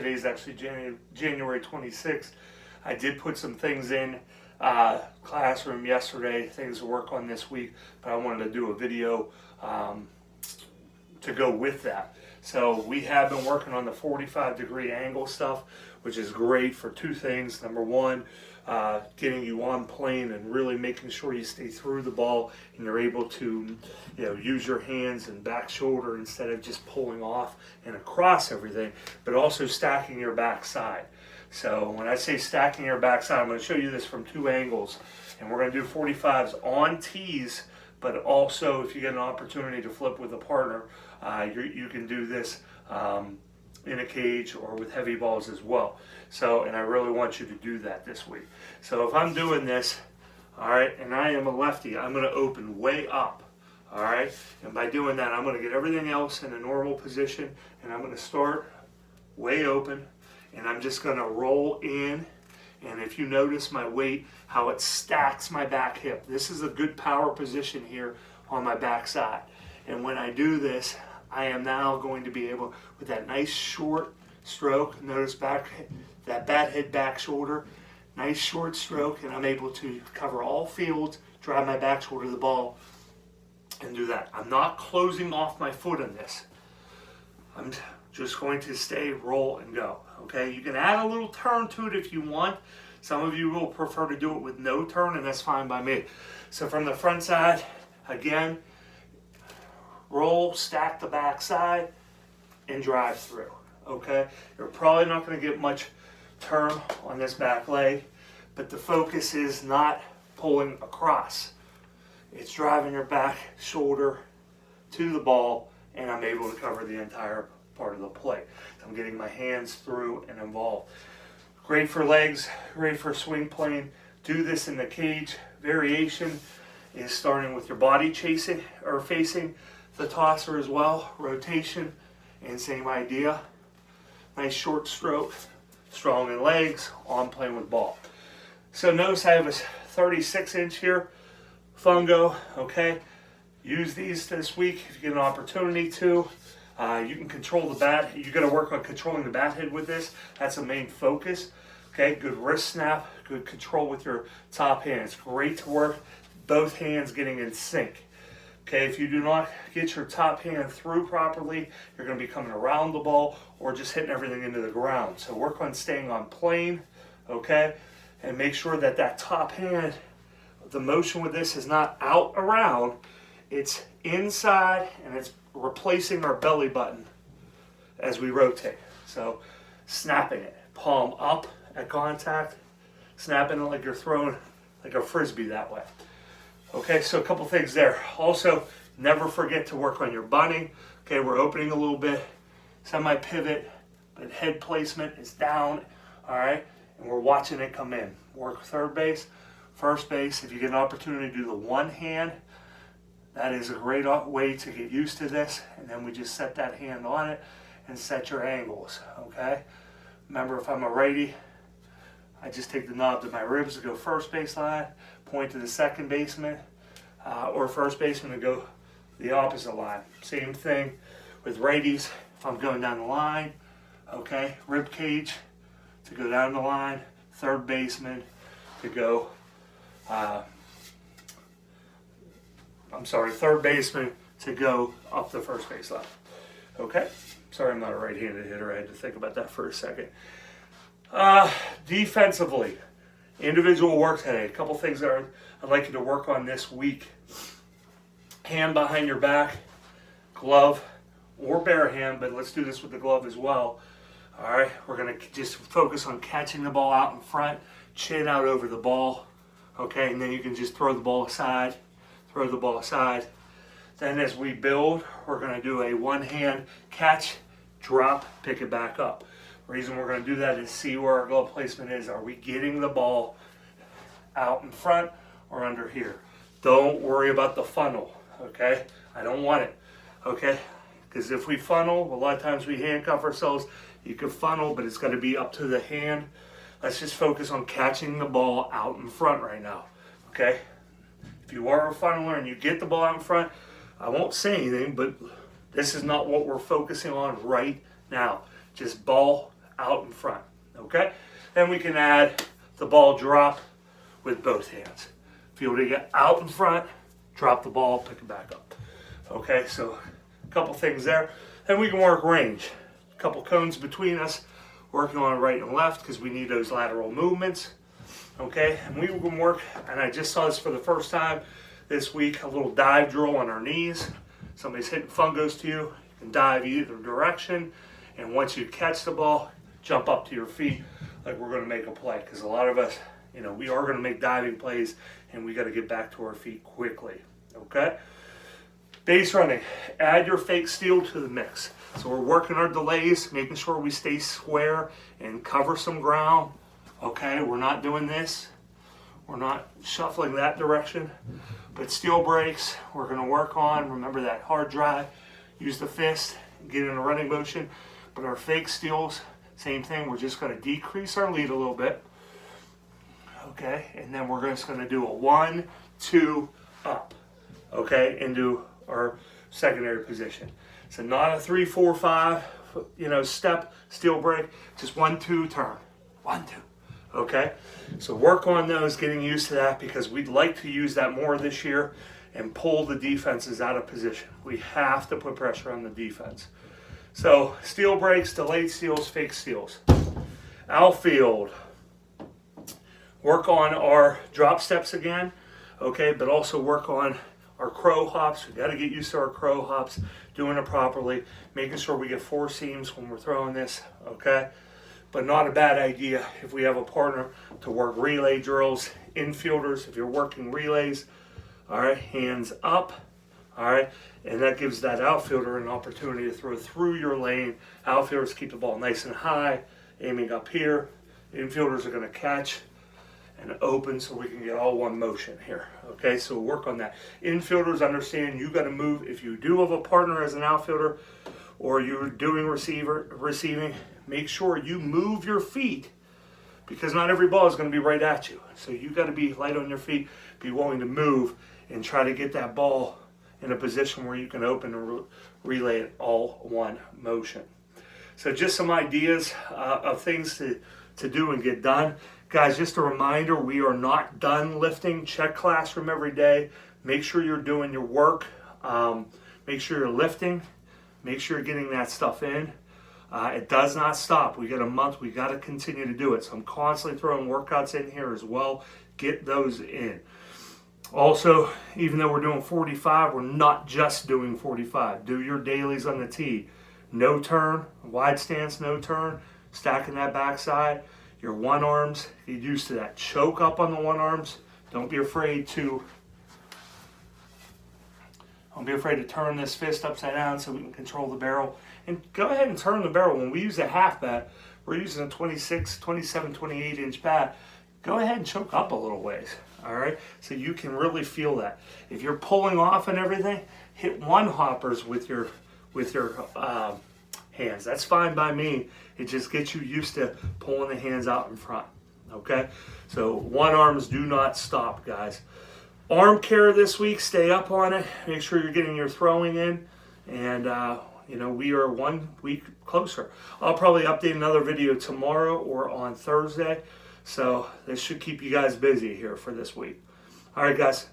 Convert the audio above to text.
today's actually January 26th. I did put some things in classroom yesterday, things to work on this week, but I wanted to do a video to go with that. So we have been working on the 45-degree angle stuff, which is great for two things. Number one, getting you on plane and really making sure you stay through the ball and you're able to, use your hands and back shoulder instead of just pulling off and across everything, but also stacking your backside. So when I say stacking your backside, I'm going to show you this from two angles, and we're going to do 45s on tees, but also if you get an opportunity to flip with a partner, you can do this in a cage or with heavy balls as well. So, and I really want you to do that this week. So if I'm doing this, all right, and I am a lefty, I'm going to open way up, all right, and by doing that, I'm going to get everything else in a normal position, and I'm going to start way open, and I'm just going to roll in. And if you notice my weight, how it stacks my back hip, this is a good power position here on my backside. And when I do this, I am now going to be able, with that nice short stroke, notice that bat head back shoulder, nice short stroke, and I'm able to cover all fields, drive my back shoulder to the ball, and do that. I'm not closing off my foot on this. I'm just going to stay, roll, and go. Okay, you can add a little turn to it if you want. Some of you will prefer to do it with no turn, and that's fine by me. So from the front side, again, roll, stack the back side, and drive through. Okay, you're probably not going to get much turn on this back leg, but the focus is not pulling across. It's driving your back shoulder to the ball, and I'm able to cover the entire part of the play. I'm getting my hands through and involved. Great for legs, great for swing plane. Do this in the cage. Variation is starting with your body chasing or facing the tosser as well. Rotation, and same idea. Nice short stroke, strong in legs, on plane with ball. So notice I have a 36-inch here, fungo, okay? Use these this week if you get an opportunity to. You can control the bat. You're going to work on controlling the bat head with this. That's a main focus. Okay, good wrist snap, good control with your top hand. It's great to work both hands getting in sync. Okay, if you do not get your top hand through properly, you're going to be coming around the ball or just hitting everything into the ground. So work on staying on plane, okay, and make sure that that top hand, the motion with this is not out around, it's inside, and it's replacing our belly button as we rotate. So snapping it, palm up at contact, snapping it like you're throwing like a frisbee that way. Okay, so a couple things there. Also, never forget to work on your bunting. Okay, we're opening a little bit, semi-pivot, but head placement is down, all right, and we're watching it come in. Work third base, first base. If you get an opportunity to do the one hand, that is a great way to get used to this, and then we just set that hand on it and set your angles, okay? Remember, if I'm a righty, I just take the knob to my ribs to go first baseline, point to the second baseman, or first baseman to go the opposite line. Same thing with righties. If I'm going down the line, okay, rib cage to go down the line, third baseman to go, third baseman to go up the first base line. Okay? Sorry, I'm not a right-handed hitter. I had to think about that for a second. Defensively, individual work today. A couple things that I'd like you to work on this week. Hand behind your back, glove, or bare hand, but let's do this with the glove as well. All right, we're going to just focus on catching the ball out in front, chin out over the ball. Okay, and then you can just throw the ball aside. Then as we build, we're going to do a one-hand catch, drop, pick it back up. The reason we're going to do that is see where our glove placement is. Are we getting the ball out in front or under here? Don't worry about the funnel, okay? I don't want it, okay? Because if we funnel, a lot of times we handcuff ourselves. You can funnel, but it's got to be up to the hand. Let's just focus on catching the ball out in front right now, okay? If you are a funneler and you get the ball out in front, I won't say anything, but this is not what we're focusing on right now. Just ball out in front, okay? Then we can add the ball drop with both hands. Fielding it out in front, drop the ball, pick it back up. Okay, so a couple things there. Then we can work range. A couple cones between us, working on right and left because we need those lateral movements. Okay, and we can work, and I just saw this for the first time this week, a little dive drill on our knees. Somebody's hitting fungos to you, you can dive either direction, and once you catch the ball, jump up to your feet like we're going to make a play, because a lot of us, you know, we are going to make diving plays, and we got to get back to our feet quickly. Okay, base running, add your fake steal to the mix. So we're working our delays, making sure we stay square and cover some ground. Okay, we're not doing this. We're not shuffling that direction. But steal breaks, we're going to work on. Remember that hard drive. Use the fist, get in a running motion. But our fake steals, same thing. We're just going to decrease our lead a little bit. Okay, and then we're just going to do a 1, 2, up. Okay, into our secondary position. So not a 3, 4, 5, step steal break. Just 1, 2, turn. 1, 2. Okay, so work on those, getting used to that, because we'd like to use that more this year and pull the defenses out of position. We have to put pressure on the defense. So steal breaks, delayed steals, fake steals. Outfield. Work on our drop steps again, okay, but also work on our crow hops. We got to get used to our crow hops, doing it properly, making sure we get 4 seams when we're throwing this, okay? But not a bad idea if we have a partner to work relay drills. Infielders, if you're working relays, all right, hands up, all right, and that gives that outfielder an opportunity to throw through your lane. Outfielders keep the ball nice and high, aiming up here. Infielders are going to catch and open so we can get all one motion here. Okay, so work on that. Infielders, understand you got to move. If you do have a partner as an outfielder or you're doing receiving, make sure you move your feet, because not every ball is going to be right at you. So you got to be light on your feet, be willing to move and try to get that ball in a position where you can open and relay it all one motion. So just some ideas of things to do and get done. Guys, just a reminder, we are not done lifting. Check classroom every day. Make sure you're doing your work. Make sure you're lifting. Make sure you're getting that stuff in. It does not stop. We got a month. We got to continue to do it. So I'm constantly throwing workouts in here as well. Get those in. Also, even though we're doing 45, we're not just doing 45. Do your dailies on the tee. No turn, wide stance, no turn. Stacking that backside. Your one arms, get used to that. Choke up on the one arms. Don't be afraid to turn this fist upside down so we can control the barrel. And go ahead and turn the barrel. When we use a half bat, we're using a 26, 27, 28 inch bat. Go ahead and choke up a little ways, all right? So you can really feel that. If you're pulling off and everything, hit one hoppers with your hands. That's fine by me. It just gets you used to pulling the hands out in front, okay? So one arms do not stop, guys. Arm care this week, stay up on it. Make sure you're getting your throwing in. And, we are 1 week closer. I'll probably update another video tomorrow or on Thursday. So this should keep you guys busy here for this week. All right, guys.